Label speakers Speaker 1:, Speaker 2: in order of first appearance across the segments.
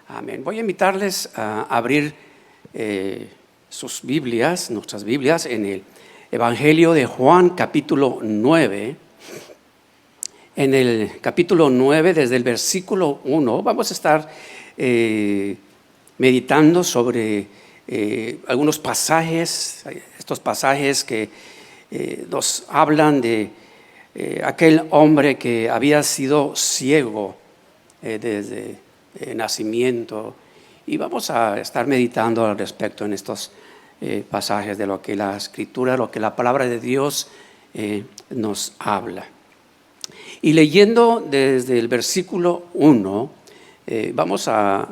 Speaker 1: Amén. Voy a invitarles a abrir sus Biblias, nuestras Biblias, en el Evangelio de Juan, capítulo 9. En el capítulo 9, desde el versículo 1, vamos a estar meditando sobre algunos pasajes, estos pasajes que nos hablan de aquel hombre que había sido ciego desde nacimiento, y vamos a estar meditando al respecto en estos pasajes de lo que la Escritura, lo que la palabra de Dios nos habla. Y leyendo desde el versículo 1, vamos a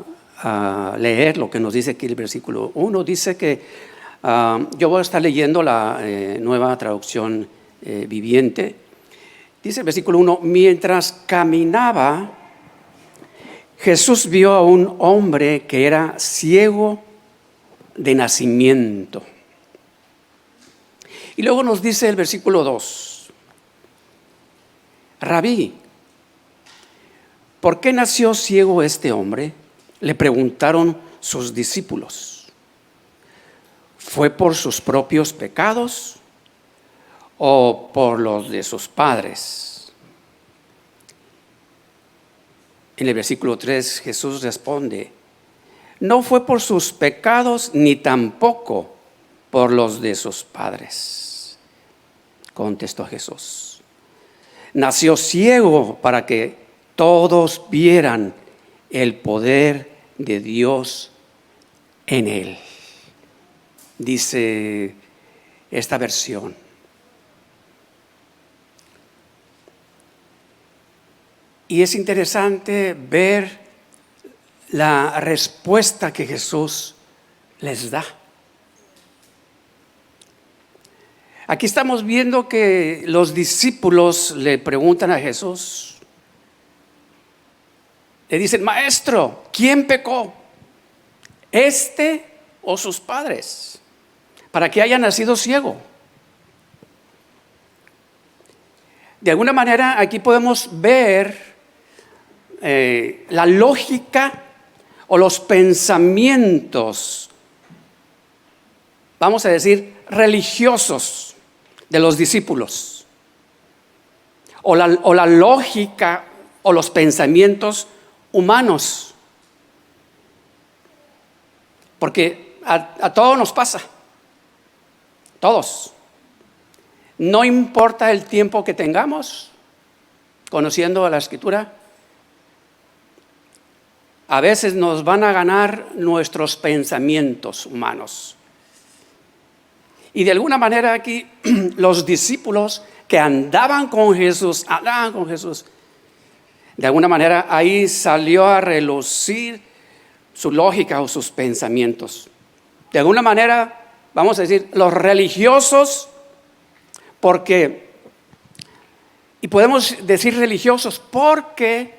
Speaker 1: leer lo que nos dice aquí el versículo 1. Dice que yo voy a estar leyendo la nueva traducción viviente. Dice el versículo 1: mientras caminaba, Jesús vio a un hombre que era ciego de nacimiento. Y luego nos dice el versículo 2: Rabí, ¿por qué nació ciego este hombre?, le preguntaron sus discípulos. ¿Fue por sus propios pecados o por los de sus padres? En el versículo 3 Jesús responde: no fue por sus pecados ni tampoco por los de sus padres. Contestó Jesús: nació ciego para que todos vieran el poder de Dios en él. Dice esta versión. Y es interesante ver la respuesta que Jesús les da. Aquí estamos viendo que los discípulos le preguntan a Jesús, le dicen: maestro, ¿quién pecó? ¿Este o sus padres, para que haya nacido ciego? De alguna manera aquí podemos ver la lógica o los pensamientos, vamos a decir, religiosos de los discípulos, o la lógica o los pensamientos humanos, porque a todos nos pasa, todos. No importa el tiempo que tengamos conociendo a la Escritura, a veces nos van a ganar nuestros pensamientos humanos. Y de alguna manera aquí los discípulos que andaban con Jesús, de alguna manera ahí salió a relucir su lógica o sus pensamientos. De alguna manera, vamos a decir, los religiosos, porque, y podemos decir religiosos porque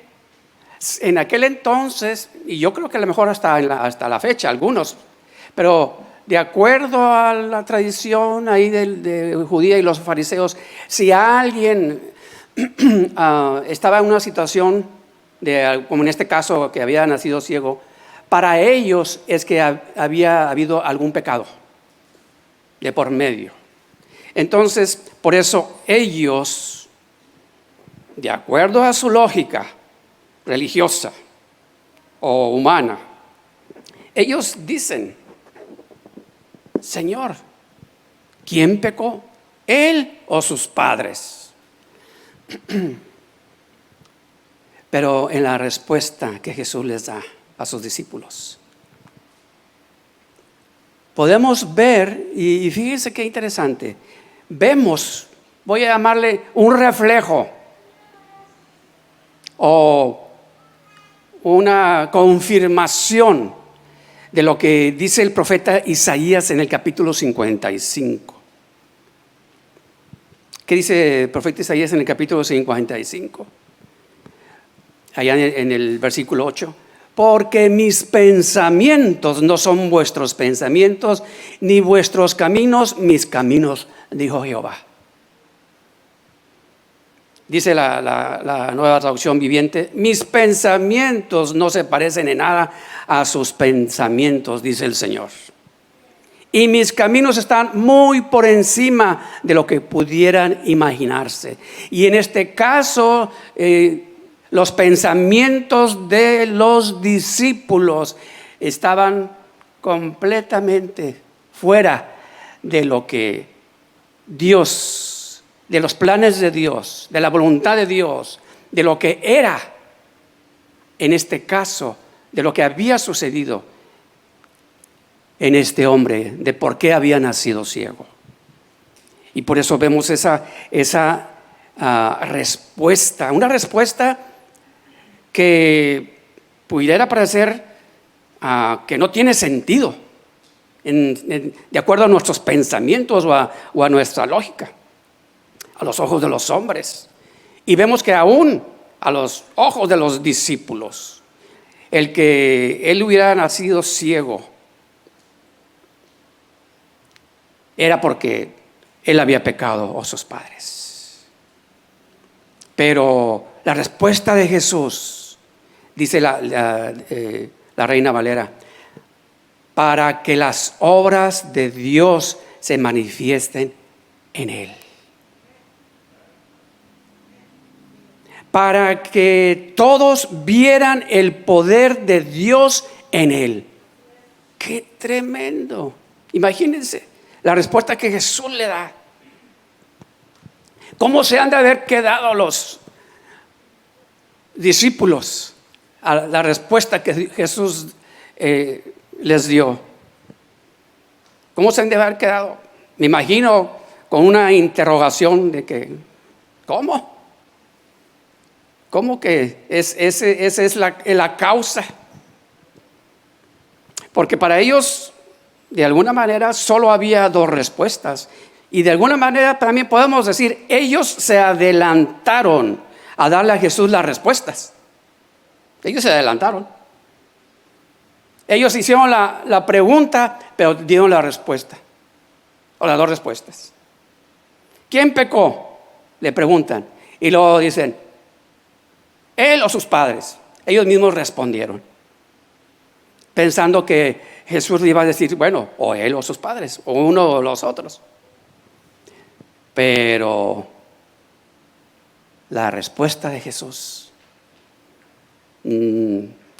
Speaker 1: en aquel entonces, y yo creo que a lo mejor hasta la fecha, algunos, pero de acuerdo a la tradición ahí de judía y los fariseos, si alguien estaba en una situación, como en este caso que había nacido ciego, para ellos es que había habido algún pecado de por medio. Entonces, por eso ellos, de acuerdo a su lógica religiosa o humana, ellos dicen: Señor, ¿quién pecó? ¿Él o sus padres? Pero en la respuesta que Jesús les da a sus discípulos, podemos ver, y fíjense qué interesante, vemos, voy a llamarle un reflejo o una confirmación de lo que dice el profeta Isaías en el capítulo 55. ¿Qué dice el profeta Isaías en el capítulo 55? Allá en el versículo 8. Porque mis pensamientos no son vuestros pensamientos, ni vuestros caminos mis caminos, dijo Jehová. Dice la Nueva Traducción Viviente: mis pensamientos no se parecen en nada a sus pensamientos, dice el Señor. Y mis caminos están muy por encima de lo que pudieran imaginarse. Y en este caso, los pensamientos de los discípulos estaban completamente fuera de lo que Dios, de los planes de Dios, de la voluntad de Dios, de lo que era, en este caso, de lo que había sucedido en este hombre, de por qué había nacido ciego. Y por eso vemos esa respuesta, una respuesta que pudiera parecer que no tiene sentido de acuerdo a nuestros pensamientos o a nuestra lógica, a los ojos de los hombres. Y vemos que aún a los ojos de los discípulos, el que él hubiera nacido ciego era porque él había pecado o sus padres. Pero la respuesta de Jesús, dice la Reina Valera: para que las obras de Dios se manifiesten en él. Para que todos vieran el poder de Dios en él. ¡Qué tremendo! Imagínense la respuesta que Jesús le da. ¿Cómo se han de haber quedado los discípulos a la respuesta que Jesús les dio? ¿Cómo se han de haber quedado? Me imagino con una interrogación de que, ¿cómo? ¿Cómo que esa es la causa? Porque para ellos, de alguna manera, solo había dos respuestas. Y de alguna manera también podemos decir, ellos se adelantaron a darle a Jesús las respuestas. Ellos se adelantaron. Ellos hicieron la pregunta, pero dieron la respuesta. O las dos respuestas. ¿Quién pecó?, le preguntan. Y luego dicen, él o sus padres. Ellos mismos respondieron, pensando que Jesús iba a decir, bueno, o él o sus padres, o uno o los otros. Pero la respuesta de Jesús,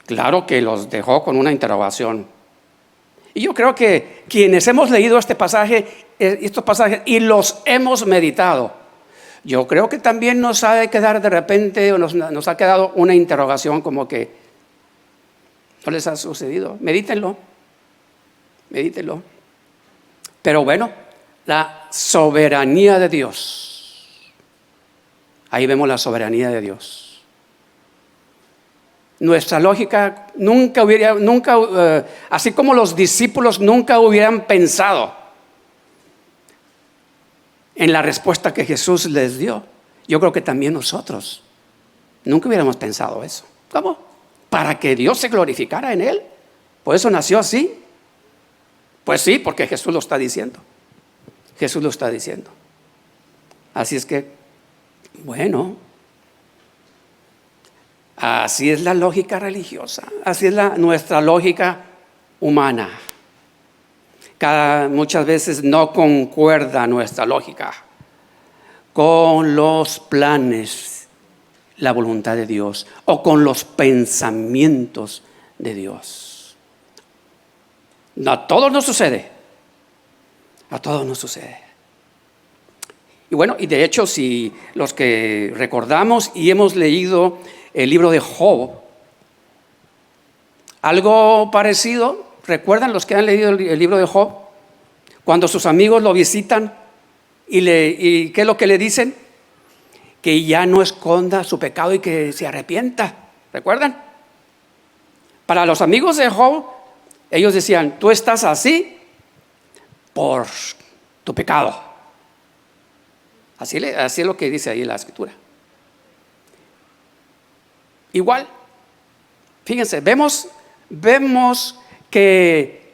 Speaker 1: claro que los dejó con una interrogación. Y yo creo que quienes hemos leído estos pasajes y los hemos meditado, yo creo que también nos ha de quedar de repente, o nos ha quedado una interrogación como que no les ha sucedido. Medítenlo. Pero bueno, la soberanía de Dios. Ahí vemos la soberanía de Dios. Nuestra lógica nunca, así como los discípulos nunca hubieran pensado en la respuesta que Jesús les dio, yo creo que también nosotros nunca hubiéramos pensado eso. ¿Cómo? Para que Dios se glorificara en él. Por eso nació así. Pues sí, porque Jesús lo está diciendo. Jesús lo está diciendo. Así es que, bueno, así es la lógica religiosa. Así es nuestra lógica humana. Muchas veces no concuerda nuestra lógica con los planes, la voluntad de Dios, o con los pensamientos de Dios. A todos nos sucede. A todos nos sucede. Y bueno, y de hecho, si los que recordamos y hemos leído el libro de Job, algo parecido, ¿recuerdan los que han leído el libro de Job? Cuando sus amigos lo visitan y ¿qué es lo que le dicen? Que ya no esconda su pecado y que se arrepienta. ¿Recuerdan? Para los amigos de Job, ellos decían, tú estás así por tu pecado. Así es lo que dice ahí la Escritura. Igual, fíjense, vemos que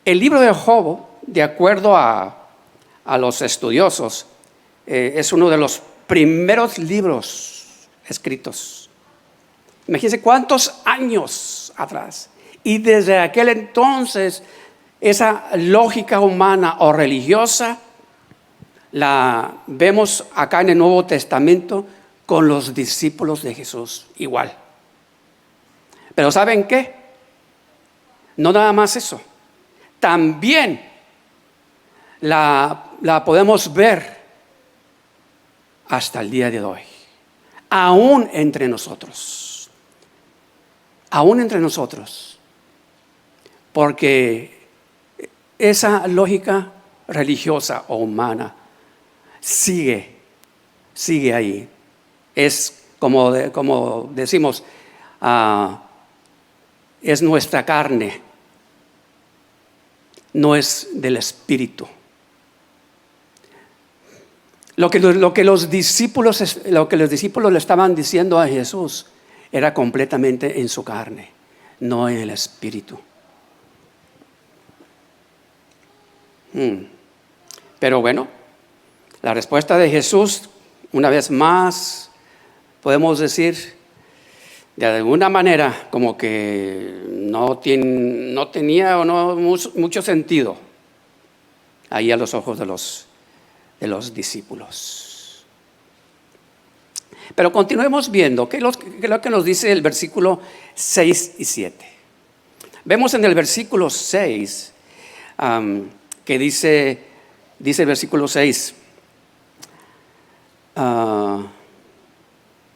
Speaker 1: el libro de Job, de acuerdo a los estudiosos, es uno de los primeros libros escritos. Imagínense cuántos años atrás. Y desde aquel entonces, esa lógica humana o religiosa la vemos acá en el Nuevo Testamento con los discípulos de Jesús igual. Pero ¿saben qué? No nada más eso. También la podemos ver hasta el día de hoy. Aún entre nosotros. Aún entre nosotros. Porque esa lógica religiosa o humana sigue ahí. Es como decimos, es nuestra carne, no es del espíritu. Lo que los discípulos le estaban diciendo a Jesús era completamente en su carne, no en el espíritu. Pero bueno, la respuesta de Jesús, una vez más, podemos decir, de alguna manera, como que no tenía o no mucho sentido ahí a los ojos de los discípulos. Pero continuemos viendo qué es lo que nos dice el versículo 6 y 7. Vemos en el versículo 6 que dice el versículo 6,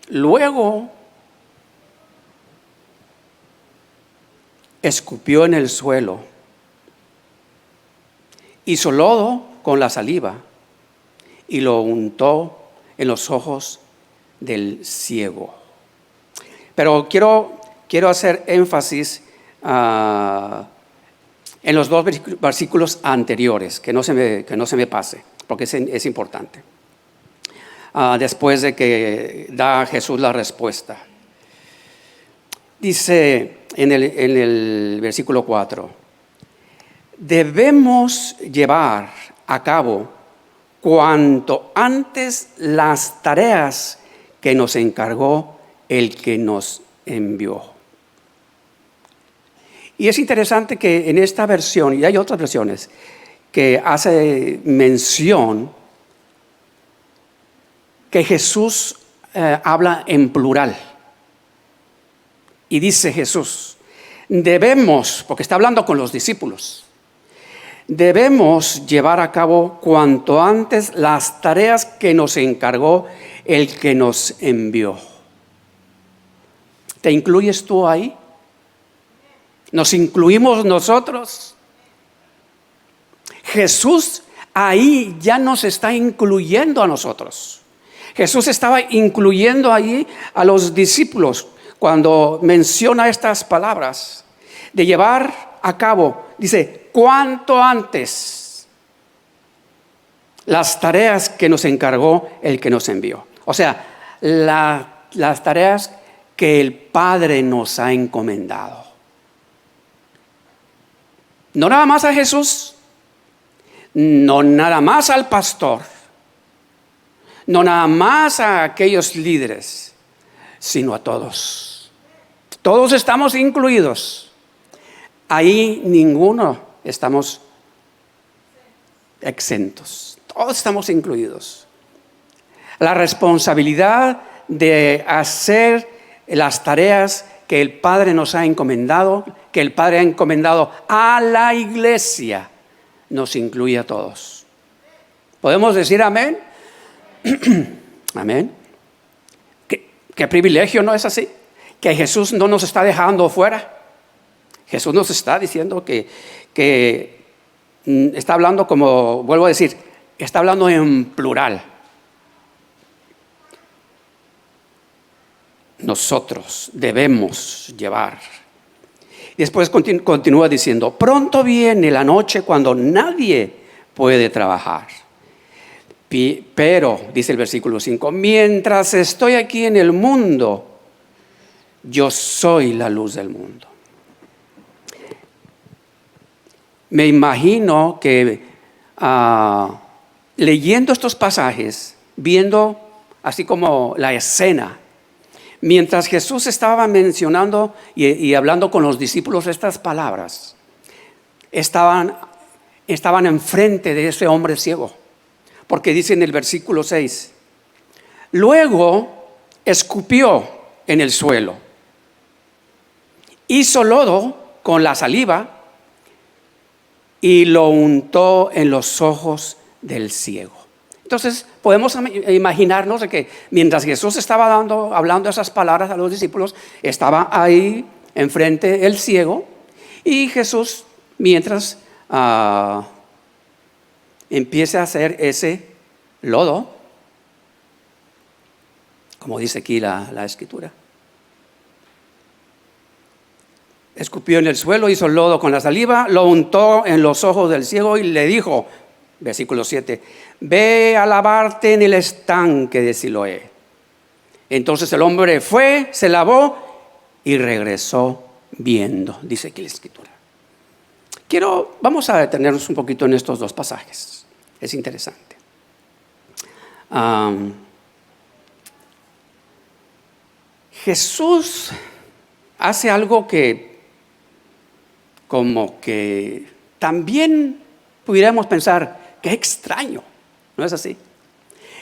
Speaker 1: luego escupió en el suelo, hizo lodo con la saliva y lo untó en los ojos del ciego. Pero quiero hacer énfasis en los dos versículos anteriores, que no se me pase, porque es importante. Después de que da Jesús la respuesta. Dice en el versículo 4, debemos llevar a cabo cuanto antes las tareas que nos encargó el que nos envió. Y es interesante que en esta versión, y hay otras versiones, que hace mención que Jesús habla en plural. Y dice Jesús, debemos, porque está hablando con los discípulos, debemos llevar a cabo cuanto antes las tareas que nos encargó el que nos envió. ¿Te incluyes tú ahí? ¿Nos incluimos nosotros? Jesús ahí ya nos está incluyendo a nosotros. Jesús estaba incluyendo ahí a los discípulos cuando menciona estas palabras de llevar a cabo, dice, cuanto antes las tareas que nos encargó el que nos envió. O sea, las tareas que el Padre nos ha encomendado. No nada más a Jesús, no nada más al pastor, no nada más a aquellos líderes, sino a todos. Todos estamos incluidos. Ahí ninguno estamos exentos. Todos estamos incluidos. La responsabilidad de hacer las tareas que el Padre nos ha encomendado, que el Padre ha encomendado a la iglesia, nos incluye a todos. ¿Podemos decir amén? Amén. ¿Qué privilegio, no es así? Que Jesús no nos está dejando fuera. Jesús nos está diciendo que está hablando, como vuelvo a decir, está hablando en plural. Nosotros debemos llevar. Y después continúa diciendo, pronto viene la noche cuando nadie puede trabajar. Pero, dice el versículo 5, mientras estoy aquí en el mundo, yo soy la luz del mundo. Me imagino que leyendo estos pasajes, viendo así como la escena. Mientras Jesús estaba mencionando y hablando con los discípulos estas palabras, estaban enfrente de ese hombre ciego. Porque dice en el versículo 6, luego escupió en el suelo, hizo lodo con la saliva y lo untó en los ojos del ciego. Entonces podemos imaginarnos de que mientras Jesús estaba hablando esas palabras a los discípulos, estaba ahí enfrente el ciego, y Jesús mientras empieza a hacer ese lodo, como dice aquí la escritura. Escupió en el suelo, hizo lodo con la saliva, lo untó en los ojos del ciego y le dijo, versículo 7, ve a lavarte en el estanque de Siloé. Entonces el hombre fue, se lavó y regresó viendo, dice aquí la escritura. Vamos a detenernos un poquito en estos dos pasajes, es interesante. Jesús hace algo que como que también pudiéramos pensar, qué extraño, ¿no es así?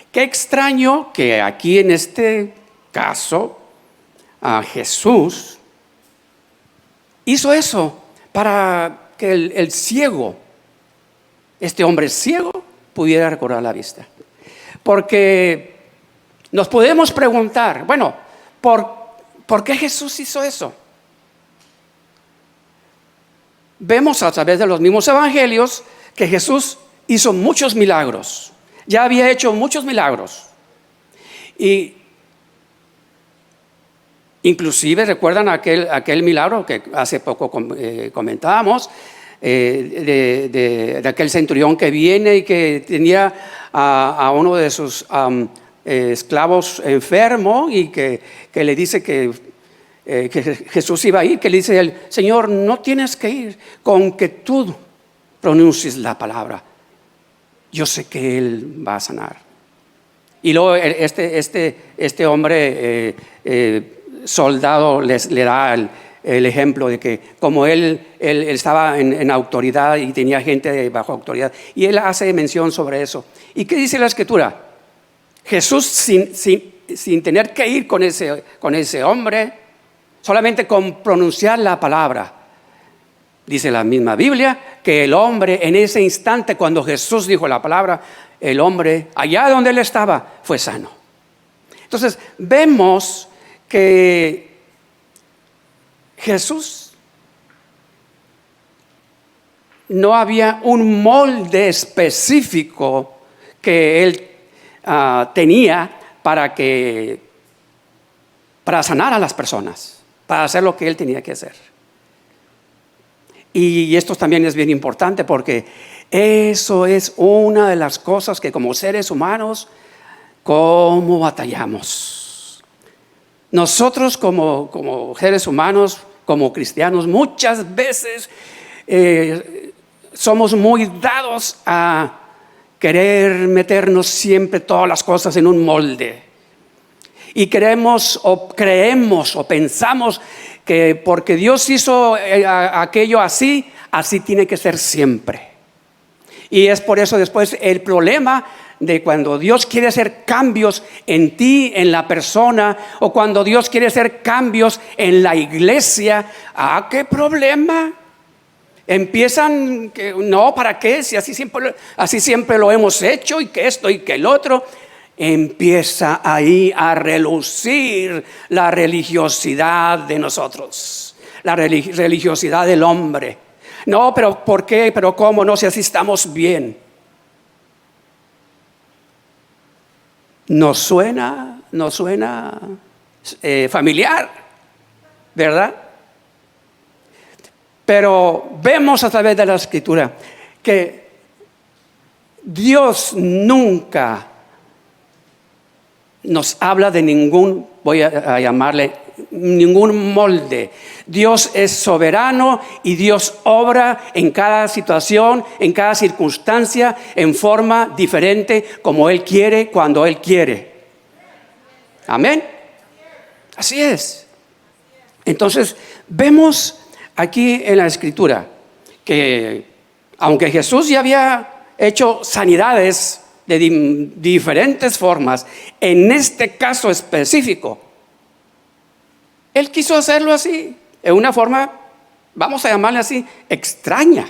Speaker 1: Qué extraño que aquí en este caso Jesús hizo eso para que el ciego, este hombre ciego, pudiera recobrar la vista. Porque nos podemos preguntar, bueno, ¿por qué Jesús hizo eso? Vemos a través de los mismos evangelios que Jesús hizo muchos milagros. Ya había hecho muchos milagros. Y inclusive recuerdan aquel milagro que hace poco comentábamos, de aquel centurión que viene y que tenía a uno de sus esclavos enfermo, y que le dice que Jesús iba a ir, que le dice él, Señor, no tienes que ir, con que tú pronuncies la palabra, yo sé que él va a sanar. Y luego este hombre soldado le da el ejemplo de que como él estaba en autoridad y tenía gente bajo autoridad, y él hace mención sobre eso. ¿Y qué dice la escritura? Jesús sin tener que ir con ese hombre, solamente con pronunciar la palabra, dice la misma Biblia que el hombre en ese instante, cuando Jesús dijo la palabra, el hombre allá donde él estaba fue sano. Entonces vemos que Jesús no había un molde específico que él tenía para sanar a las personas, para hacer lo que él tenía que hacer. Y esto también es bien importante, porque eso es una de las cosas que como seres humanos, cómo batallamos. Nosotros como seres humanos, como cristianos, muchas veces somos muy dados a querer meternos siempre todas las cosas en un molde. Y creemos o pensamos que porque Dios hizo aquello así tiene que ser siempre. Y es por eso después el problema de cuando Dios quiere hacer cambios en ti, en la persona, o cuando Dios quiere hacer cambios en la iglesia. ¿Qué problema? Empiezan que no, ¿para qué? Si así siempre lo hemos hecho, y que esto y que el otro. Empieza ahí a relucir la religiosidad de nosotros, la religiosidad del hombre. No, pero ¿por qué? ¿Pero cómo? No, si así estamos bien. Nos suena familiar, ¿verdad? Pero vemos a través de la escritura que Dios nunca nos habla de ningún, voy a llamarle, ningún molde. Dios es soberano y Dios obra en cada situación, en cada circunstancia, en forma diferente, como Él quiere, cuando Él quiere. Amén. Así es. Entonces, vemos aquí en la Escritura que aunque Jesús ya había hecho sanidades de diferentes formas, en este caso específico, Él quiso hacerlo así, en una forma, vamos a llamarle así, extraña.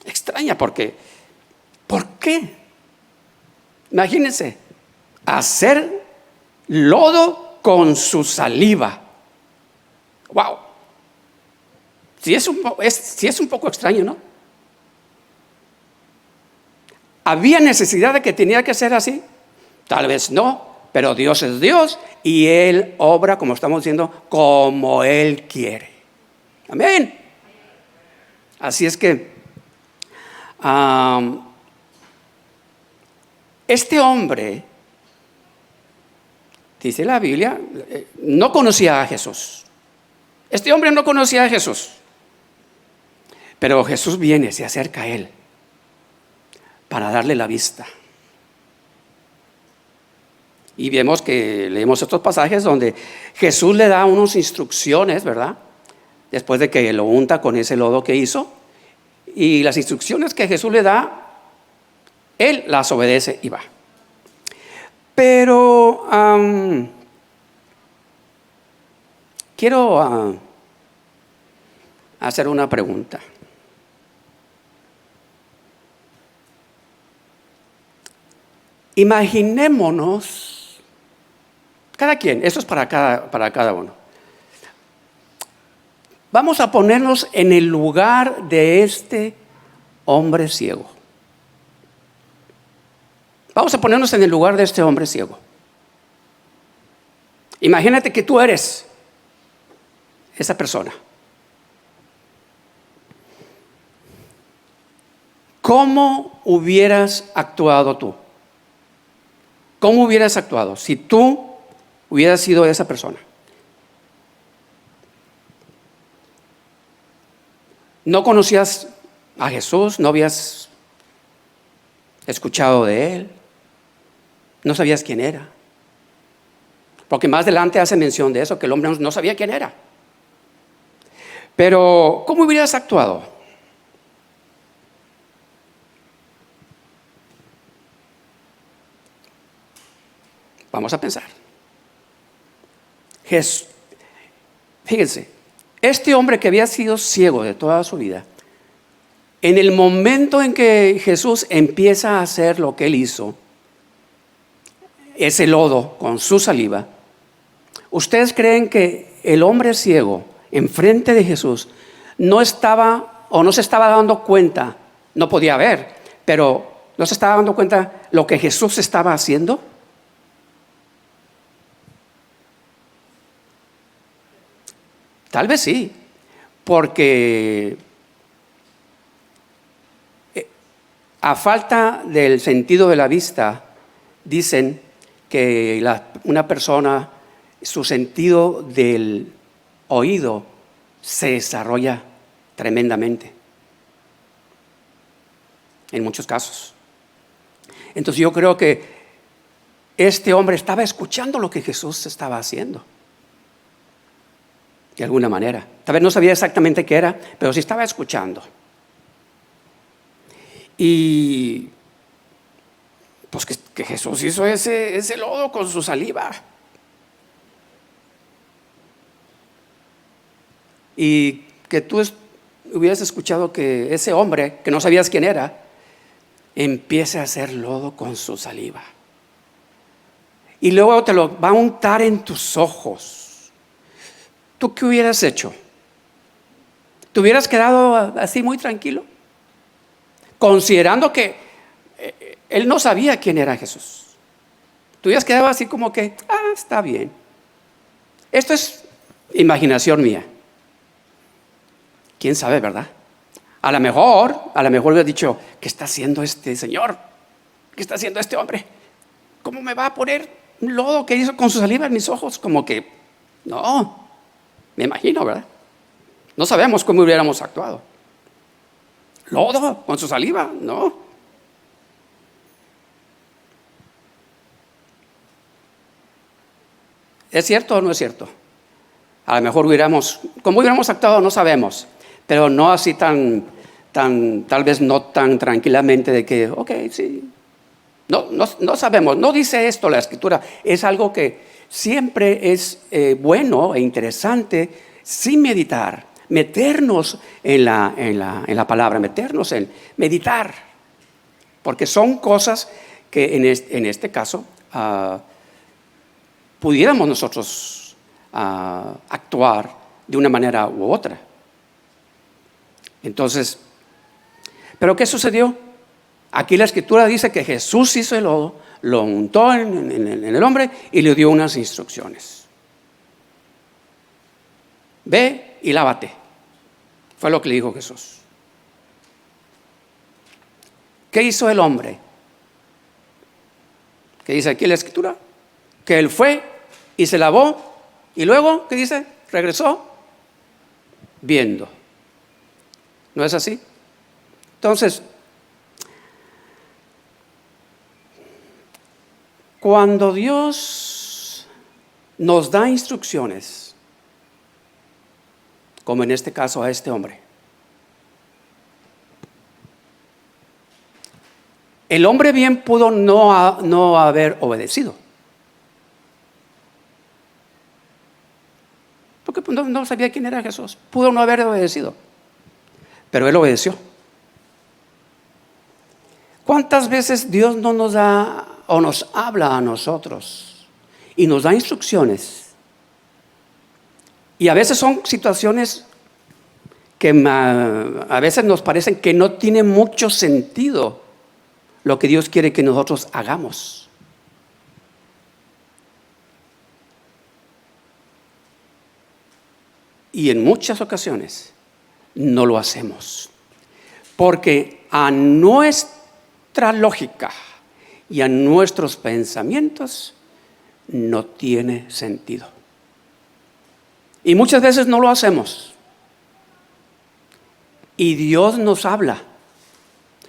Speaker 1: Extraña porque, ¿por qué? Imagínense, hacer lodo con su saliva. Wow. Sí es un poco extraño, ¿no? ¿Había necesidad de que tenía que ser así? Tal vez no, pero Dios es Dios y Él obra, como estamos diciendo, como Él quiere. Amén. Así es que este hombre, dice la Biblia, no conocía a Jesús. Este hombre no conocía a Jesús. Pero Jesús viene, se acerca a él para darle la vista. Y vemos que leemos estos pasajes donde Jesús le da unas instrucciones, ¿verdad? Después de que lo unta con ese lodo que hizo. Y las instrucciones que Jesús le da, él las obedece y va. Pero quiero hacer una pregunta. Imaginémonos, cada quien, esto es para cada uno. Vamos a ponernos en el lugar de este hombre ciego. Vamos a ponernos en el lugar de este hombre ciego. Imagínate que tú eres esa persona. ¿Cómo hubieras actuado tú? ¿Cómo hubieras actuado si tú hubieras sido esa persona? ¿No conocías a Jesús? ¿No habías escuchado de Él? ¿No sabías quién era? Porque más adelante hace mención de eso, que el hombre no sabía quién era. Pero, ¿cómo hubieras actuado? Vamos a pensar. Fíjense, este hombre que había sido ciego de toda su vida, en el momento en que Jesús empieza a hacer lo que él hizo, ese lodo con su saliva, ¿ustedes creen que el hombre ciego enfrente de Jesús no estaba o no se estaba dando cuenta, no podía ver, pero no se estaba dando cuenta lo que Jesús estaba haciendo? Tal vez sí, porque a falta del sentido de la vista, dicen que una persona, su sentido del oído se desarrolla tremendamente, en muchos casos. Entonces yo creo que este hombre estaba escuchando lo que Jesús estaba haciendo. De alguna manera. Tal vez no sabía exactamente qué era, pero sí estaba escuchando. Y pues que Jesús hizo ese lodo con su saliva. Y que tú hubieras escuchado que ese hombre, que no sabías quién era, empiece a hacer lodo con su saliva. Y luego te lo va a untar en tus ojos. ¿Tú qué hubieras hecho? ¿Te hubieras quedado así muy tranquilo? Considerando que él no sabía quién era Jesús. ¿Te hubieras quedado así como que, está bien? Esto es imaginación mía. ¿Quién sabe, verdad? A lo mejor hubiera dicho, ¿qué está haciendo este señor? ¿Qué está haciendo este hombre? ¿Cómo me va a poner un lodo que hizo con su saliva en mis ojos? Como que, no. Me imagino, ¿verdad? No sabemos cómo hubiéramos actuado. ¿Lodo con su saliva? No. ¿Es cierto o no es cierto? A lo mejor como hubiéramos actuado no sabemos, pero no así tal vez no tan tranquilamente de que, ok, sí. No sabemos, no dice esto la Escritura. Es algo que siempre es bueno e interesante sin meditar, meternos en la palabra, meternos en meditar, porque son cosas que en este caso pudiéramos nosotros actuar de una manera u otra. Entonces, ¿pero qué sucedió? Aquí la Escritura dice que Jesús hizo el lodo, lo untó en el hombre y le dio unas instrucciones. Ve y lávate. Fue lo que le dijo Jesús. ¿Qué hizo el hombre? ¿Qué dice aquí la Escritura? Que él fue y se lavó y luego, ¿qué dice? Regresó viendo. ¿No es así? Entonces, cuando Dios nos da instrucciones, como en este caso a este hombre, el hombre bien pudo no haber obedecido, porque no sabía quién era Jesús, pudo no haber obedecido, pero él obedeció. ¿Cuántas veces Dios no nos da o nos habla a nosotros y nos da instrucciones? Y a veces son situaciones que a veces nos parecen que no tiene mucho sentido lo que Dios quiere que nosotros hagamos. Y en muchas ocasiones no lo hacemos, porque a nuestra lógica y a nuestros pensamientos no tiene sentido. Y muchas veces no lo hacemos. Y Dios nos habla,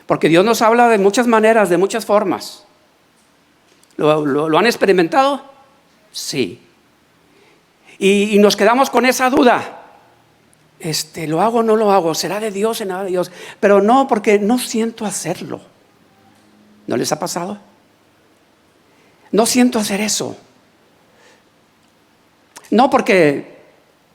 Speaker 1: porque Dios nos habla de muchas maneras, de muchas formas. ¿Lo han experimentado? Sí. Y nos quedamos con esa duda. ¿Lo hago o no lo hago? ¿Será de Dios? ¿Será de Dios? Pero no, porque no siento hacerlo. ¿No les ha pasado? No siento hacer eso. No porque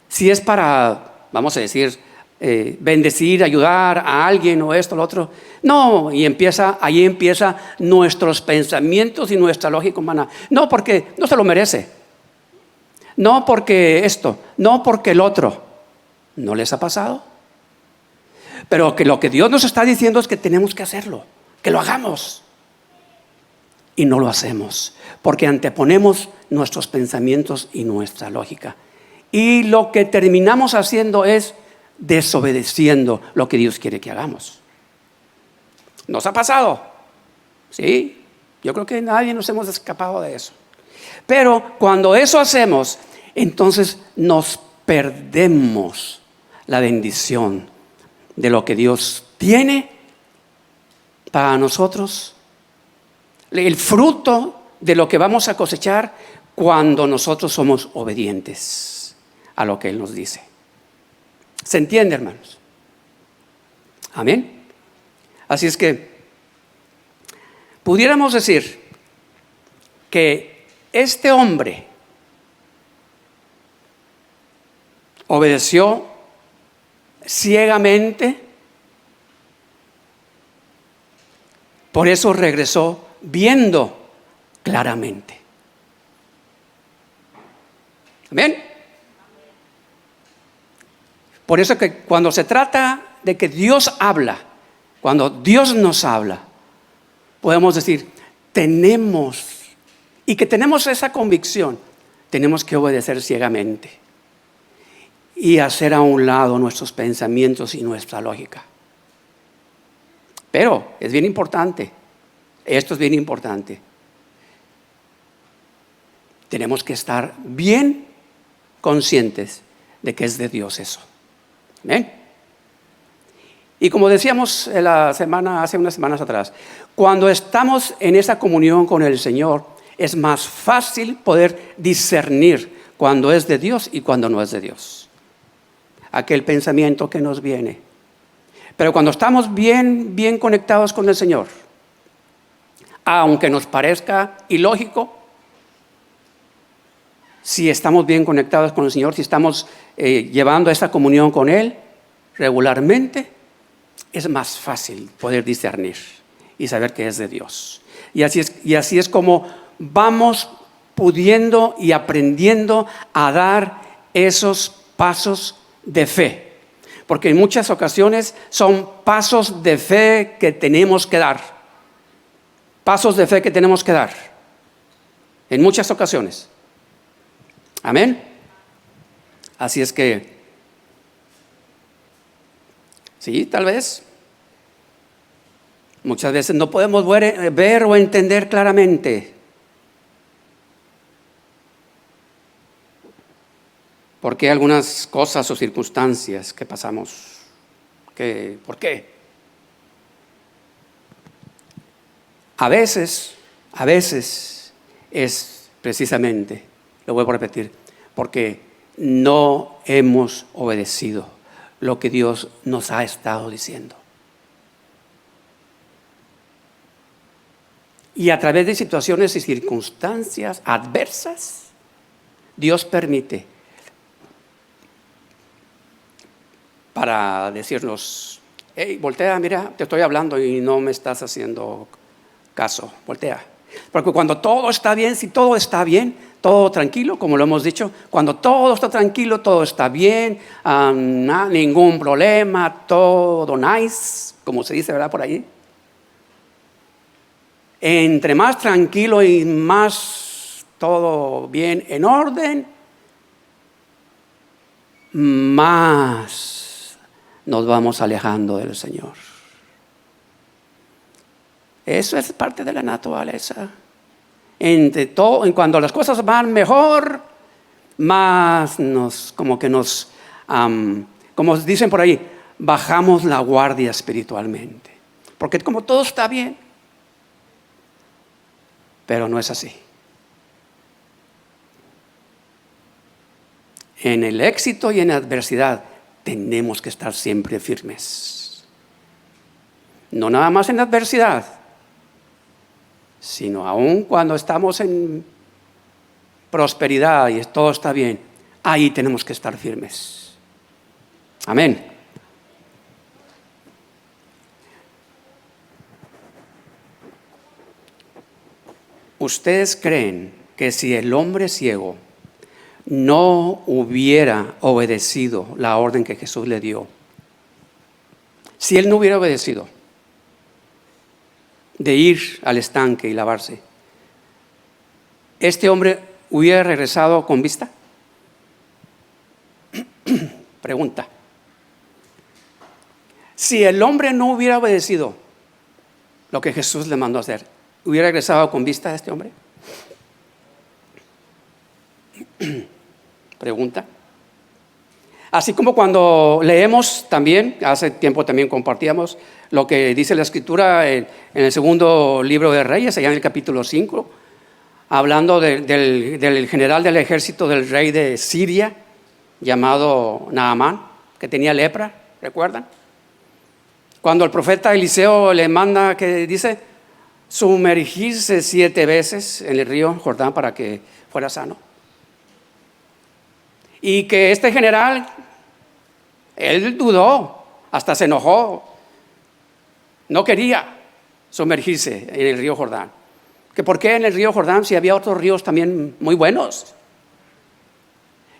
Speaker 1: si es para, vamos a decir, bendecir, ayudar a alguien o esto, lo otro. No, ahí empieza nuestros pensamientos y nuestra lógica humana. No, porque no se lo merece. No porque esto, no porque el otro. ¿No les ha pasado? Pero que lo que Dios nos está diciendo es que tenemos que hacerlo, que lo hagamos. Y no lo hacemos, porque anteponemos nuestros pensamientos y nuestra lógica. Y lo que terminamos haciendo es desobedeciendo lo que Dios quiere que hagamos. ¿Nos ha pasado? Sí, yo creo que nadie nos hemos escapado de eso. Pero cuando eso hacemos, entonces nos perdemos la bendición de lo que Dios tiene para nosotros, el fruto de lo que vamos a cosechar cuando nosotros somos obedientes a lo que Él nos dice. ¿Se entiende, hermanos? Amén. Así es que pudiéramos decir que este hombre obedeció ciegamente, por eso regresó viendo claramente. ¿Amén? Por eso que cuando se trata de que Dios habla, cuando Dios nos habla, podemos decir, y que tenemos esa convicción, tenemos que obedecer ciegamente y hacer a un lado nuestros pensamientos y nuestra lógica. Pero es bien importante, esto es bien importante. Tenemos que estar bien conscientes de que es de Dios eso. ¿Amén? Y como decíamos hace unas semanas atrás, cuando estamos en esa comunión con el Señor, es más fácil poder discernir cuando es de Dios y cuando no es de Dios. Aquel pensamiento que nos viene. Pero cuando estamos bien conectados con el Señor, aunque nos parezca ilógico, si estamos bien conectados con el Señor, si estamos llevando esta comunión con Él regularmente, es más fácil poder discernir y saber que es de Dios. Y así es como vamos pudiendo y aprendiendo a dar esos pasos de fe. Porque en muchas ocasiones son pasos de fe que tenemos que dar. Pasos de fe que tenemos que dar. En muchas ocasiones. Amén. Así es que, sí, tal vez. Muchas veces no podemos ver o entender claramente. ¿Por qué algunas cosas o circunstancias que pasamos? ¿Por qué? A veces es precisamente, lo vuelvo a repetir, porque no hemos obedecido lo que Dios nos ha estado diciendo. Y a través de situaciones y circunstancias adversas, Dios permite para decirnos: hey, voltea, mira, te estoy hablando y no me estás haciendo caso, voltea. Porque cuando todo está bien, si todo está bien, todo tranquilo, como lo hemos dicho, cuando todo está tranquilo, todo está bien, ningún problema, todo nice, como se dice, ¿verdad? Por ahí. Entre más tranquilo y más todo bien en orden, más nos vamos alejando del Señor. Eso es parte de la naturaleza. Cuando las cosas van mejor, más como dicen por ahí, bajamos la guardia espiritualmente. Porque como todo está bien, pero no es así. En el éxito y en la adversidad tenemos que estar siempre firmes. No nada más en la adversidad, sino aún cuando estamos en prosperidad y todo está bien, ahí tenemos que estar firmes. Amén. ¿Ustedes creen que si el hombre ciego no hubiera obedecido la orden que Jesús le dio, si él no hubiera obedecido de ir al estanque y lavarse, este hombre hubiera regresado con vista? Pregunta. Si el hombre no hubiera obedecido lo que Jesús le mandó hacer, ¿hubiera regresado con vista a este hombre? Pregunta. Así como cuando leemos también, hace tiempo también compartíamos lo que dice la Escritura en el segundo libro de Reyes, allá en el capítulo 5, hablando del general del ejército del rey de Siria, llamado Naamán, que tenía lepra, ¿recuerdan? Cuando el profeta Eliseo le manda, que dice, sumergirse 7 veces en el río Jordán para que fuera sano. Y que este general, él dudó, hasta se enojó, no quería sumergirse en el río Jordán. ¿Que por qué en el río Jordán si había otros ríos también muy buenos?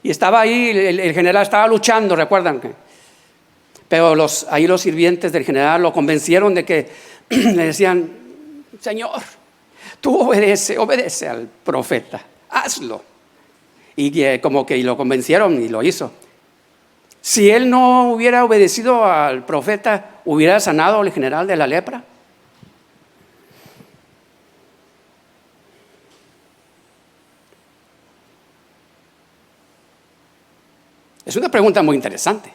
Speaker 1: Y estaba ahí, el general estaba luchando, ¿recuerdan? Pero los sirvientes del general lo convencieron de que le decían, Señor, tú obedece al profeta, hazlo. Y como que lo convencieron y lo hizo. Si él no hubiera obedecido al profeta, ¿hubiera sanado al general de la lepra? Es una pregunta muy interesante.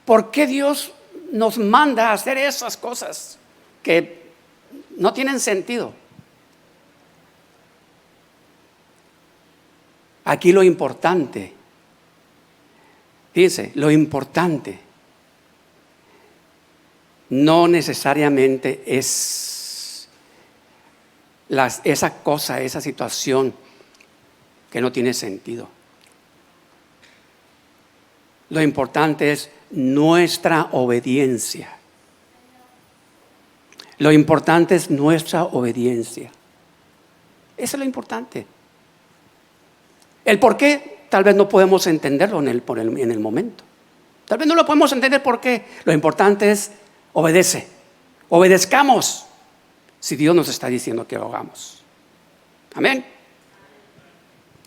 Speaker 1: ¿Por qué Dios nos manda a hacer esas cosas que no tienen sentido. Aquí lo importante, fíjense, lo importante no necesariamente es esa cosa, esa situación que no tiene sentido. Lo importante es nuestra obediencia. Lo importante es nuestra obediencia. Eso es lo importante. El por qué tal vez no podemos entenderlo en el momento. Tal vez no lo podemos entender por qué. Lo importante es obedezcamos si Dios nos está diciendo que lo hagamos. Amén.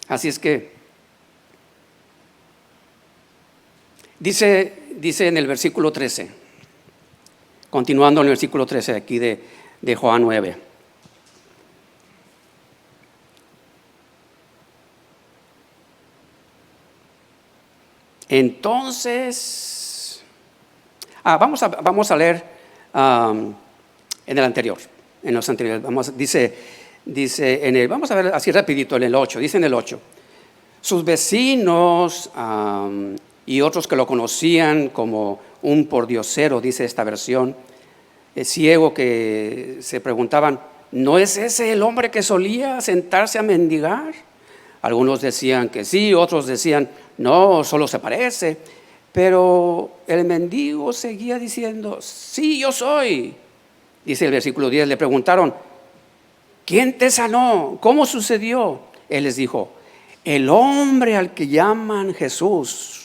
Speaker 1: Así es que dice en el versículo 13, continuando en el versículo 13 aquí de Juan 9. Entonces, vamos a leer en el anterior, en los anteriores. Vamos a ver así rapidito en el 8, dice en el 8. Sus vecinos y otros que lo conocían como un pordiosero, dice esta versión, ciego, que se preguntaban, ¿no es ese el hombre que solía sentarse a mendigar? Algunos decían que sí, otros decían, no, solo se parece. Pero el mendigo seguía diciendo, sí, yo soy. Dice el versículo 10, le preguntaron, ¿quién te sanó? ¿Cómo sucedió? Él les dijo, el hombre al que llaman Jesús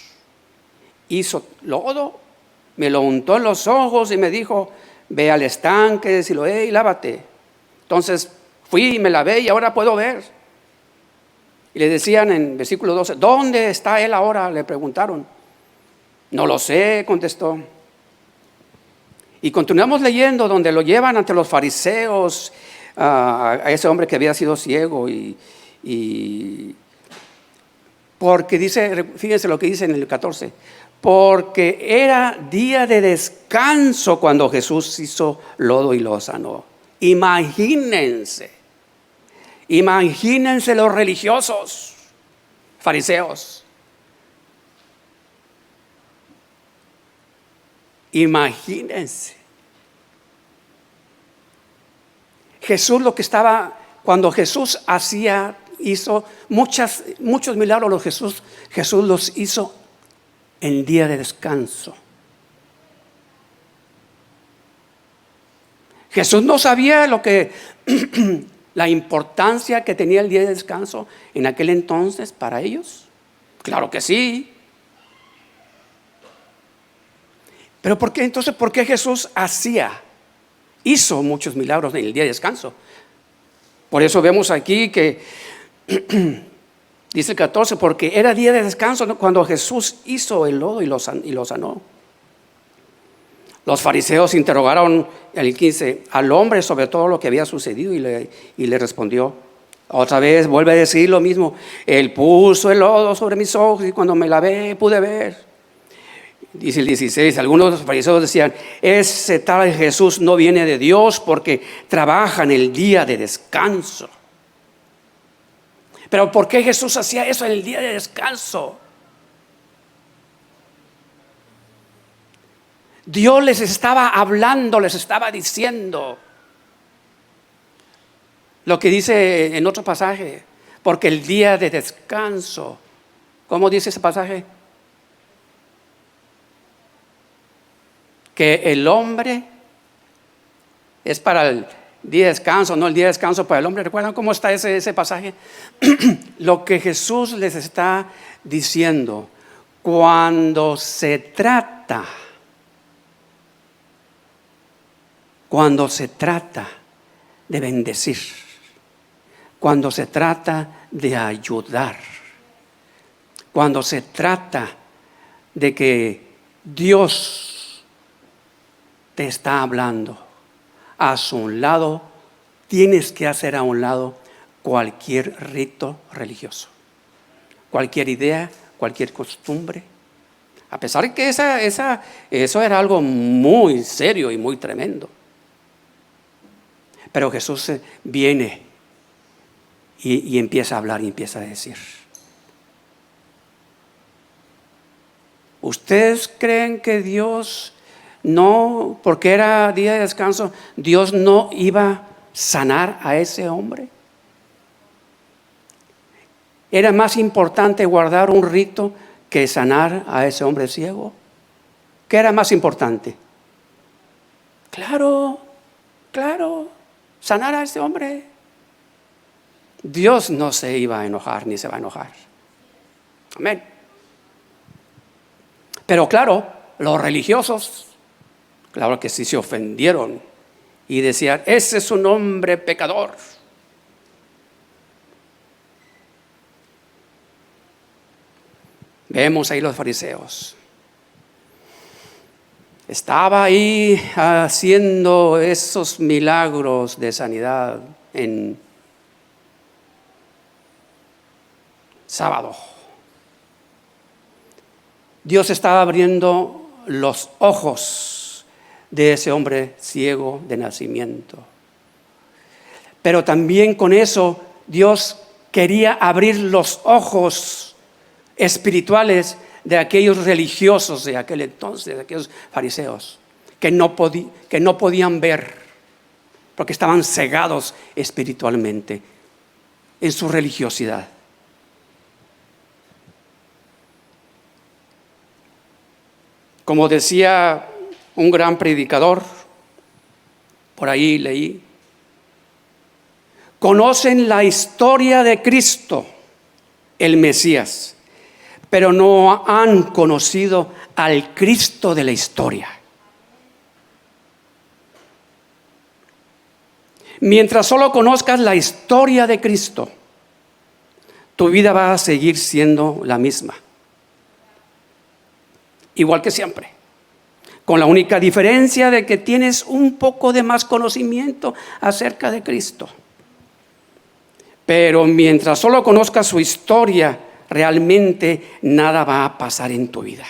Speaker 1: hizo lodo, me lo untó en los ojos y me dijo, ve al estanque de Siloé y lávate. Entonces fui y me lavé y ahora puedo ver. Y le decían en versículo 12, ¿dónde está él ahora? Le preguntaron. No lo sé, contestó. Y continuamos leyendo donde lo llevan ante los fariseos, a ese hombre que había sido ciego y porque dice, fíjense lo que dice en el 14, porque era día de descanso cuando Jesús hizo lodo y lo sanó. Imagínense los religiosos, fariseos. Imagínense. Jesús cuando Jesús hizo muchos milagros, Jesús los hizo en día de descanso. Jesús no sabía la importancia que tenía el día de descanso en aquel entonces para ellos. Claro que sí. Pero ¿por qué Jesús hizo muchos milagros en el día de descanso? Por eso vemos aquí que dice el 14, porque era día de descanso cuando Jesús hizo el lodo y lo sanó. Los fariseos interrogaron en el 15 al hombre sobre todo lo que había sucedido y le respondió. Otra vez vuelve a decir lo mismo. Él puso el lodo sobre mis ojos y cuando me lavé pude ver. Dice el 16, algunos de los fariseos decían, ese tal Jesús no viene de Dios porque trabaja en el día de descanso. Pero ¿por qué Jesús hacía eso en el día de descanso? Dios les estaba hablando, les estaba diciendo lo que dice en otro pasaje, porque el día de descanso, ¿cómo dice ese pasaje? Que el hombre es para el día de descanso, no el día de descanso para el hombre. ¿Recuerdan cómo está ese pasaje? Lo que Jesús les está diciendo, cuando se trata de bendecir, cuando se trata de ayudar, cuando se trata de que Dios te está hablando, haz un lado, tienes que hacer a un lado cualquier rito religioso, cualquier idea, cualquier costumbre, a pesar de que eso era algo muy serio y muy tremendo. Pero Jesús viene y empieza a hablar y empieza a decir: ¿ustedes creen que Dios no, porque era día de descanso, Dios no iba a sanar a ese hombre? ¿Era más importante guardar un rito que sanar a ese hombre ciego? ¿Qué era más importante? Claro, sanar a ese hombre. Dios no se iba a enojar ni se va a enojar. Amén. Pero claro, los religiosos, claro que sí se ofendieron y decían: ese es un hombre pecador. Vemos ahí los fariseos. Estaba ahí haciendo esos milagros de sanidad en sábado. Dios estaba abriendo los ojos de ese hombre ciego de nacimiento. Pero también con eso Dios quería abrir los ojos espirituales de aquellos religiosos de aquel entonces, de aquellos fariseos, que no podían ver, porque estaban cegados espiritualmente en su religiosidad. Como decía un gran predicador, por ahí leí: conocen la historia de Cristo, el Mesías, pero no han conocido al Cristo de la historia. Mientras solo conozcas la historia de Cristo, tu vida va a seguir siendo la misma, igual que siempre, con la única diferencia de que tienes un poco de más conocimiento acerca de Cristo. Pero mientras solo conozcas su historia, realmente nada va a pasar en tu vida.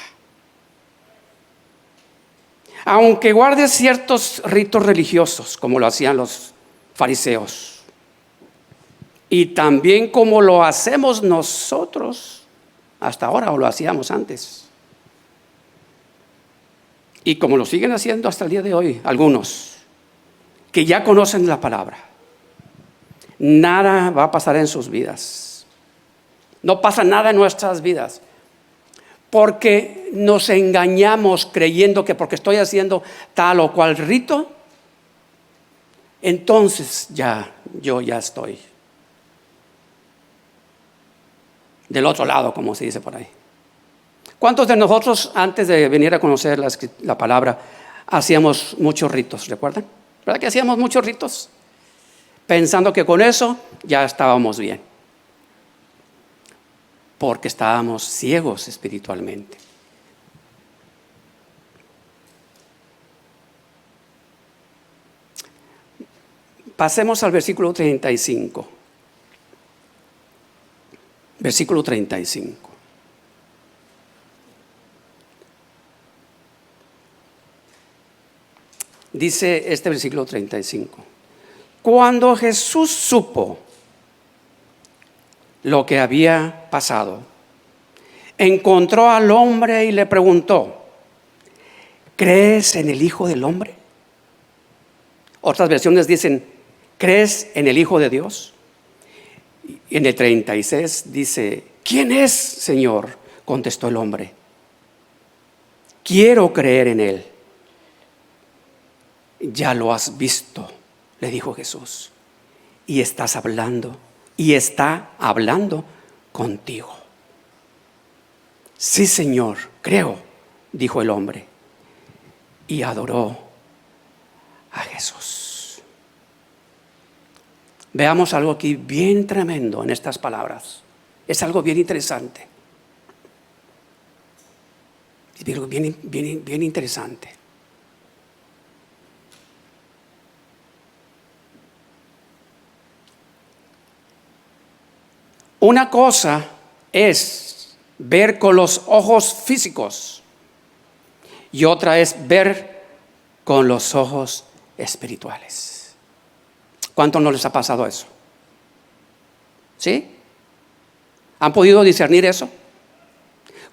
Speaker 1: Aunque guardes ciertos ritos religiosos, como lo hacían los fariseos, y también como lo hacemos nosotros hasta ahora, o lo hacíamos antes, y como lo siguen haciendo hasta el día de hoy algunos que ya conocen la palabra, nada va a pasar en sus vidas. No pasa nada en nuestras vidas, porque nos engañamos creyendo que porque estoy haciendo tal o cual rito, entonces yo ya estoy del otro lado, como se dice por ahí. ¿Cuántos de nosotros antes de venir a conocer la palabra hacíamos muchos ritos? ¿Recuerdan? ¿Verdad que hacíamos muchos ritos? Pensando que con eso ya estábamos bien, porque estábamos ciegos espiritualmente. Pasemos al versículo 35. Versículo 35. Dice este versículo 35: cuando Jesús supo lo que había pasado, encontró al hombre y le preguntó: ¿crees en el Hijo del Hombre? Otras versiones dicen: ¿crees en el Hijo de Dios? Y en el 36 dice: ¿quién es, Señor? Contestó el hombre: quiero creer en él. Ya lo has visto, le dijo Jesús, y está hablando contigo. Sí, Señor, creo, dijo el hombre, y adoró a Jesús. Veamos algo aquí bien tremendo en estas palabras. Es algo bien interesante. Es algo bien interesante. Una cosa es ver con los ojos físicos y otra es ver con los ojos espirituales. ¿Cuánto no les ha pasado eso? ¿Sí? ¿Han podido discernir eso?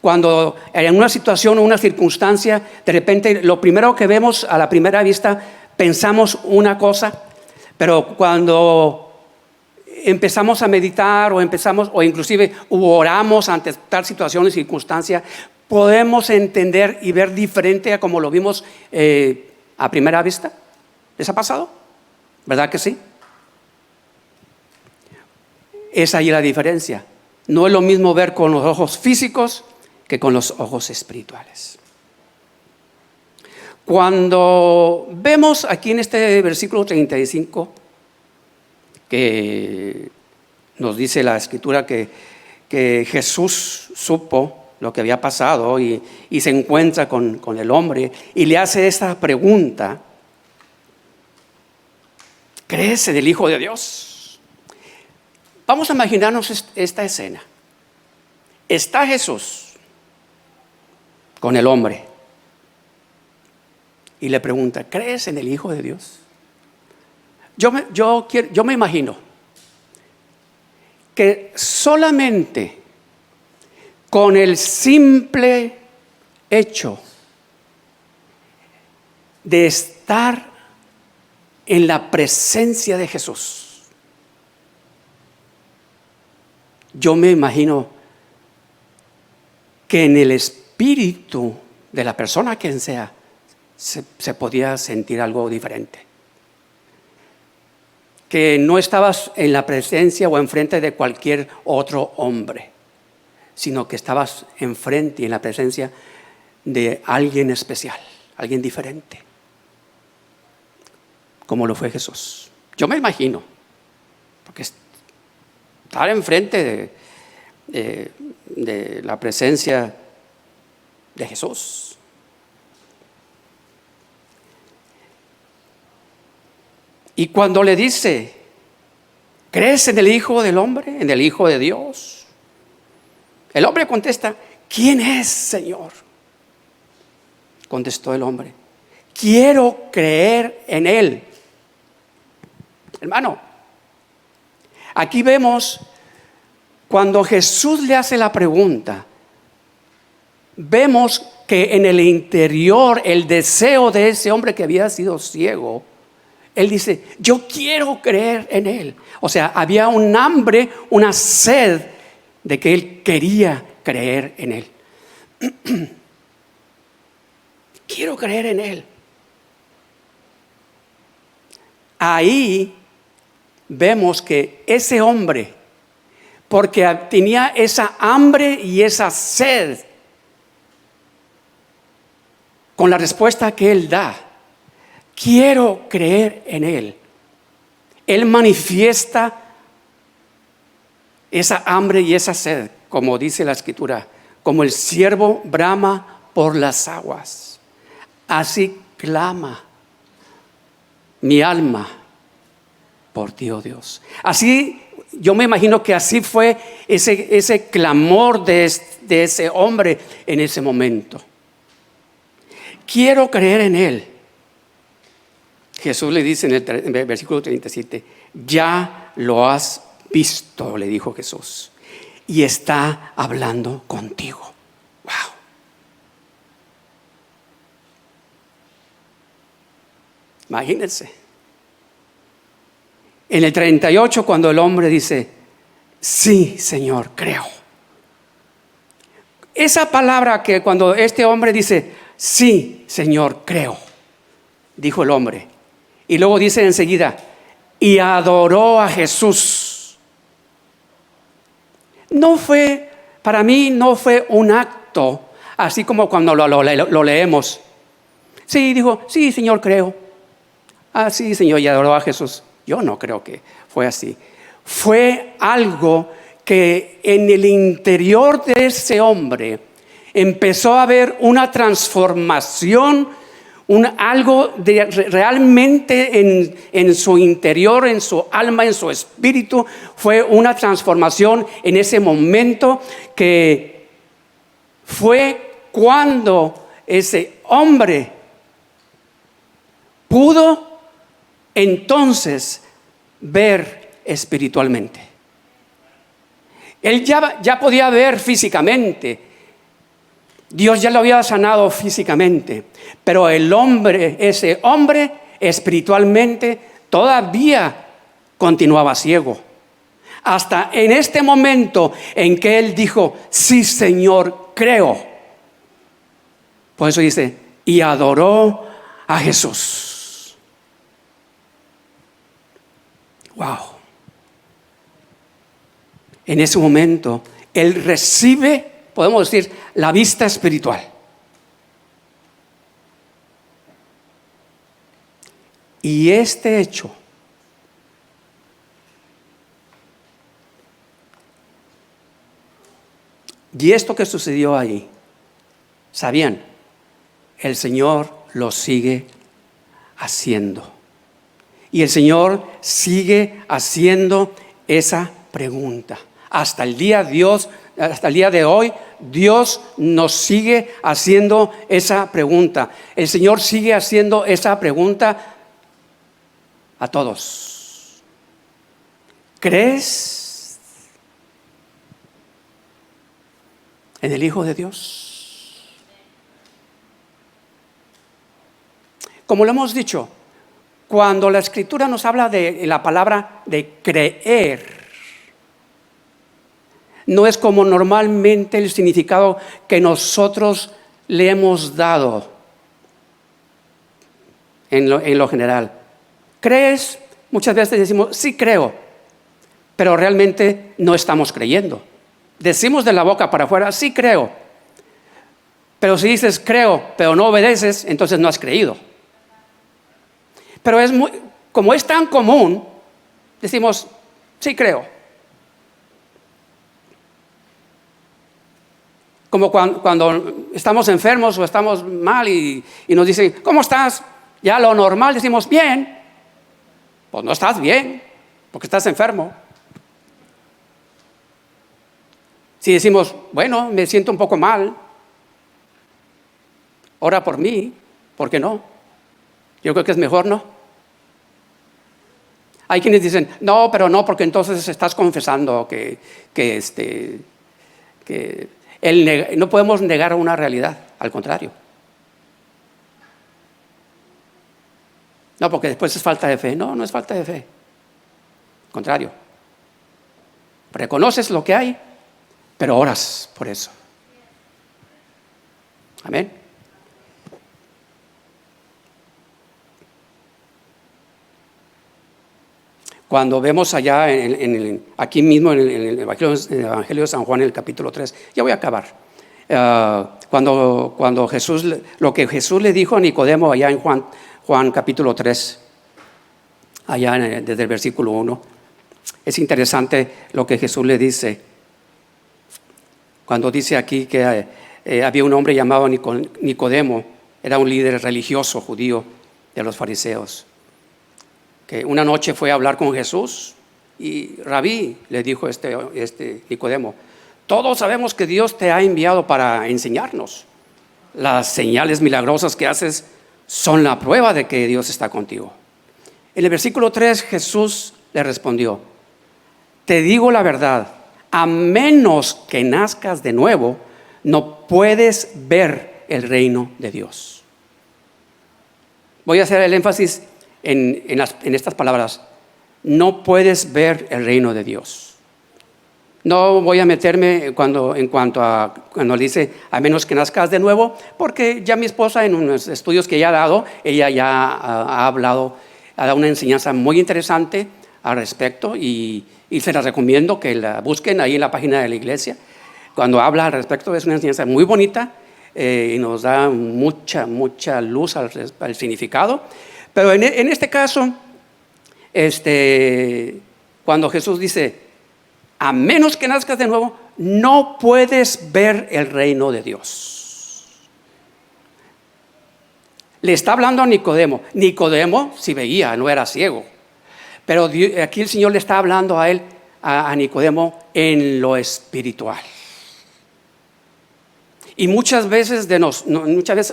Speaker 1: Cuando en una situación o una circunstancia, de repente lo primero que vemos a la primera vista, pensamos una cosa, pero cuando empezamos a meditar o inclusive oramos ante tal situación y circunstancia, podemos entender y ver diferente a como lo vimos a primera vista. ¿Les ha pasado? ¿Verdad que sí? Es ahí la diferencia. No es lo mismo ver con los ojos físicos que con los ojos espirituales. Cuando vemos aquí en este versículo 35, que nos dice la Escritura que Jesús supo lo que había pasado y se encuentra con el hombre y le hace esta pregunta: ¿crees en el Hijo de Dios? Vamos a imaginarnos esta escena. Está Jesús con el hombre y le pregunta: ¿crees en el Hijo de Dios? Yo me imagino que solamente con el simple hecho de estar en la presencia de Jesús, yo me imagino que en el espíritu de la persona quien sea se podía sentir algo diferente. Que no estabas en la presencia o enfrente de cualquier otro hombre, sino que estabas enfrente y en la presencia de alguien especial, alguien diferente, como lo fue Jesús. Yo me imagino, porque estar enfrente de la presencia de Jesús. Y cuando le dice: ¿crees en el Hijo del Hombre, en el Hijo de Dios? El hombre contesta: ¿quién es, Señor? Contestó el hombre: quiero creer en Él. Hermano, aquí vemos cuando Jesús le hace la pregunta, vemos que en el interior el deseo de ese hombre que había sido ciego, él dice: yo quiero creer en Él. O sea, había un hambre, una sed de que él quería creer en Él. Quiero creer en Él. Ahí vemos que ese hombre, porque tenía esa hambre y esa sed, con la respuesta que él da: quiero creer en Él. Él manifiesta esa hambre y esa sed, como dice la Escritura, como el ciervo brama por las aguas. Así clama mi alma por ti, oh Dios. Así, yo me imagino que así fue ese clamor de ese hombre en ese momento. Quiero creer en Él. Jesús le dice en el versículo 37, ya lo has visto, le dijo Jesús, y está hablando contigo. Wow. Imagínense. En el 38, cuando el hombre dice, sí, Señor, creo. Esa palabra que cuando este hombre dice, sí, Señor, creo, dijo el hombre. Y luego dice enseguida, y adoró a Jesús. Para mí no fue un acto, así como cuando lo leemos. Sí, dijo, sí, Señor, creo. Ah, sí, Señor, y adoró a Jesús. Yo no creo que fue así. Fue algo que en el interior de ese hombre empezó a haber una transformación, algo de realmente en su interior, en su alma, en su espíritu. Fue una transformación en ese momento que fue cuando ese hombre pudo entonces ver espiritualmente. Él ya podía ver físicamente. Dios ya lo había sanado físicamente. Pero ese hombre espiritualmente todavía continuaba ciego. Hasta en este momento en que él dijo: sí, Señor, creo. Por eso dice: y adoró a Jesús. Wow. En ese momento él recibe, podemos decir, la vista espiritual. Y este hecho y esto que sucedió ahí, ¿sabían? El Señor lo sigue haciendo. Y el Señor sigue haciendo esa pregunta. Hasta el día de hoy, Dios nos sigue haciendo esa pregunta. El Señor sigue haciendo esa pregunta a todos. ¿Crees en el Hijo de Dios? Como lo hemos dicho, cuando la Escritura nos habla de la palabra de creer, no es como normalmente el significado que nosotros le hemos dado en lo general. ¿Crees? Muchas veces decimos: sí, creo, pero realmente no estamos creyendo. Decimos de la boca para afuera: sí, creo, pero si dices creo, pero no obedeces, entonces no has creído. Pero como es tan común, decimos: sí, creo. Como cuando estamos enfermos o estamos mal y nos dicen: ¿cómo estás? Ya lo normal decimos: bien. Pues no estás bien, porque estás enfermo. Si decimos: bueno, me siento un poco mal, ora por mí, ¿por qué no? Yo creo que es mejor, ¿no? Hay quienes dicen: no, pero no, porque entonces estás confesando que no podemos negar una realidad, al contrario. No, porque después es falta de fe. No, no es falta de fe. Al contrario. Reconoces lo que hay, pero oras por eso. Amén. Cuando vemos allá, aquí mismo en el Evangelio de San Juan, en el capítulo 3, ya voy a acabar. Cuando Jesús, lo que Jesús le dijo a Nicodemo allá en Juan capítulo 3, allá desde el versículo 1, es interesante lo que Jesús le dice. Cuando dice aquí que había un hombre llamado Nicodemo, era un líder religioso judío de los fariseos, que una noche fue a hablar con Jesús y: Rabí, le dijo este Nicodemo, todos sabemos que Dios te ha enviado para enseñarnos. Las señales milagrosas que haces son la prueba de que Dios está contigo. En el versículo 3 Jesús le respondió: te digo la verdad, a menos que nazcas de nuevo, no puedes ver el reino de Dios. Voy a hacer el énfasis en estas palabras: no puedes ver el reino de Dios. No voy a meterme cuando dice a menos que nazcas de nuevo, porque ya mi esposa, en unos estudios que ella ha dado, ella ya ha dado una enseñanza muy interesante al respecto, y se la recomiendo que la busquen ahí en la página de la iglesia. Cuando habla al respecto es una enseñanza muy bonita y nos da mucha luz al significado. Pero en este caso, cuando Jesús dice: a menos que nazcas de nuevo, no puedes ver el reino de Dios. Le está hablando a Nicodemo. Nicodemo sí veía, no era ciego. Pero aquí el Señor le está hablando a él, a Nicodemo, en lo espiritual. Y muchas veces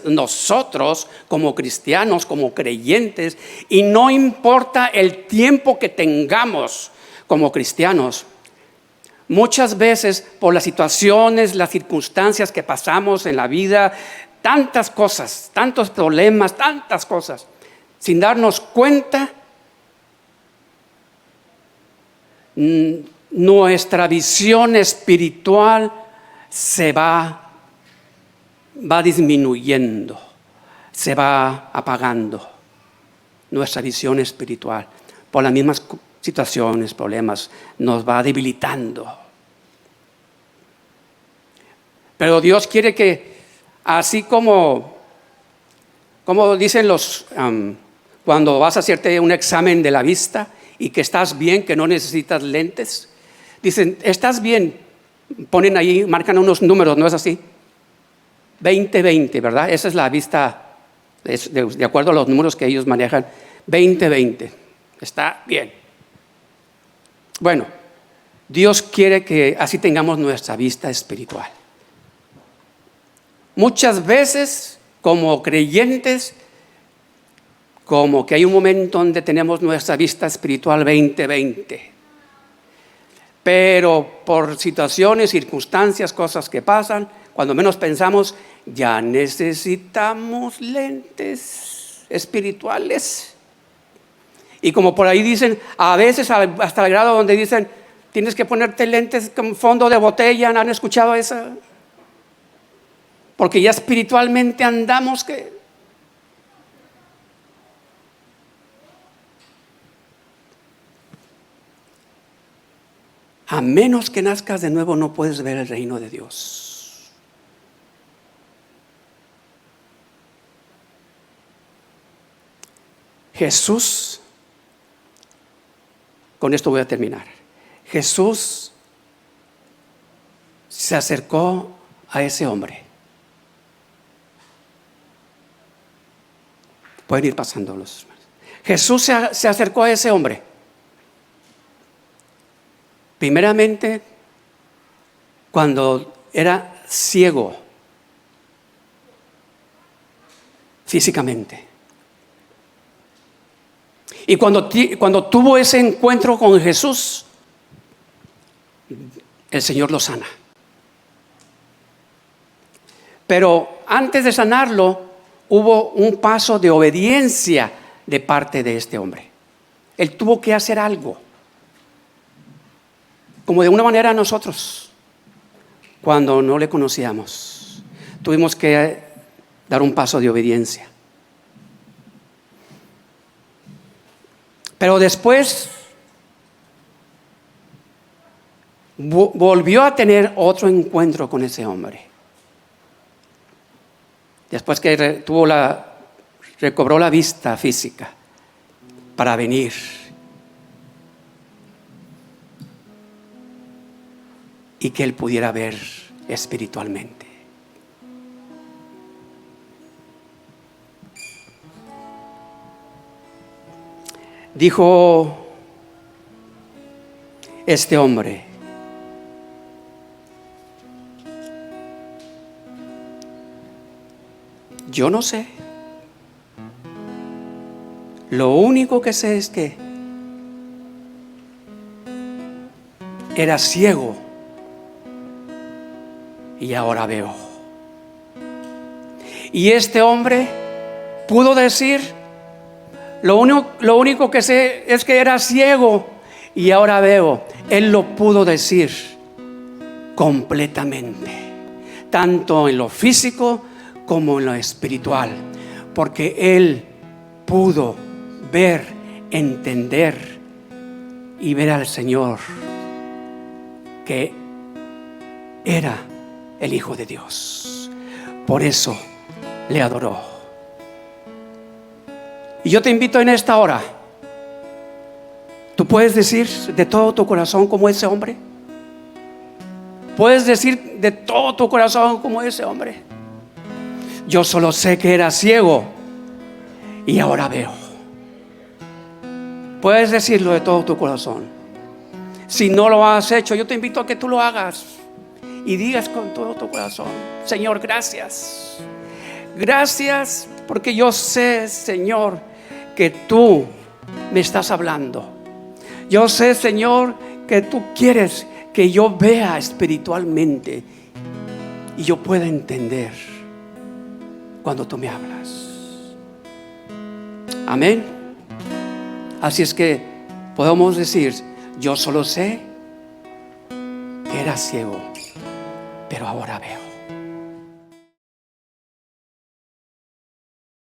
Speaker 1: nosotros como cristianos, como creyentes, y no importa el tiempo que tengamos como cristianos, muchas veces por las situaciones, las circunstancias que pasamos en la vida, tantas cosas, tantos problemas, tantas cosas, sin darnos cuenta, nuestra visión espiritual se va disminuyendo, se va apagando nuestra visión espiritual por las mismas situaciones, problemas, nos va debilitando. Pero Dios quiere que, así como dicen cuando vas a hacerte un examen de la vista y que estás bien, que no necesitas lentes, dicen, estás bien, ponen ahí, marcan unos números, ¿no es así? 20-20, ¿verdad? Esa es la vista, de acuerdo a los números que ellos manejan, 20-20, está bien. Bueno, Dios quiere que así tengamos nuestra vista espiritual. Muchas veces, como creyentes, como que hay un momento donde tenemos nuestra vista espiritual 20-20. Pero por situaciones, circunstancias, cosas que pasan, cuando menos pensamos, ya necesitamos lentes espirituales. Y como por ahí dicen, a veces hasta el grado donde dicen, tienes que ponerte lentes con fondo de botella, ¿no han escuchado eso? Porque ya espiritualmente andamos que... A menos que nazcas de nuevo no puedes ver el reino de Dios. Jesús, con esto voy a terminar. Jesús se acercó a ese hombre. Pueden ir pasando los hermanos. Jesús se acercó a ese hombre. Primeramente, cuando era ciego físicamente. Y cuando tuvo ese encuentro con Jesús, el Señor lo sana. Pero antes de sanarlo, hubo un paso de obediencia de parte de este hombre. Él tuvo que hacer algo. Como de una manera nosotros, cuando no le conocíamos, tuvimos que dar un paso de obediencia. Pero después volvió a tener otro encuentro con ese hombre. Después que recobró la vista física para venir. Y que él pudiera ver espiritualmente. Dijo este hombre, yo no sé. Lo único que sé es que era ciego y ahora veo. Y este hombre pudo decir, lo único que sé es que era ciego y ahora veo. Él lo pudo decir completamente, tanto en lo físico como en lo espiritual, porque él pudo ver, entender y ver al Señor, que era el Hijo de Dios. Por eso le adoró. Y yo te invito en esta hora, ¿tú puedes decir de todo tu corazón como ese hombre? ¿Puedes decir de todo tu corazón como ese hombre? Yo solo sé que era ciego y ahora veo. Puedes decirlo de todo tu corazón. Si no lo has hecho, yo te invito a que tú lo hagas y digas con todo tu corazón: Señor, gracias. Gracias porque yo sé, Señor, que tú me estás hablando. Yo sé, Señor, que tú quieres que yo vea espiritualmente y yo pueda entender cuando tú me hablas. Amén. Así es que podemos decir: yo solo sé que era ciego, pero ahora veo.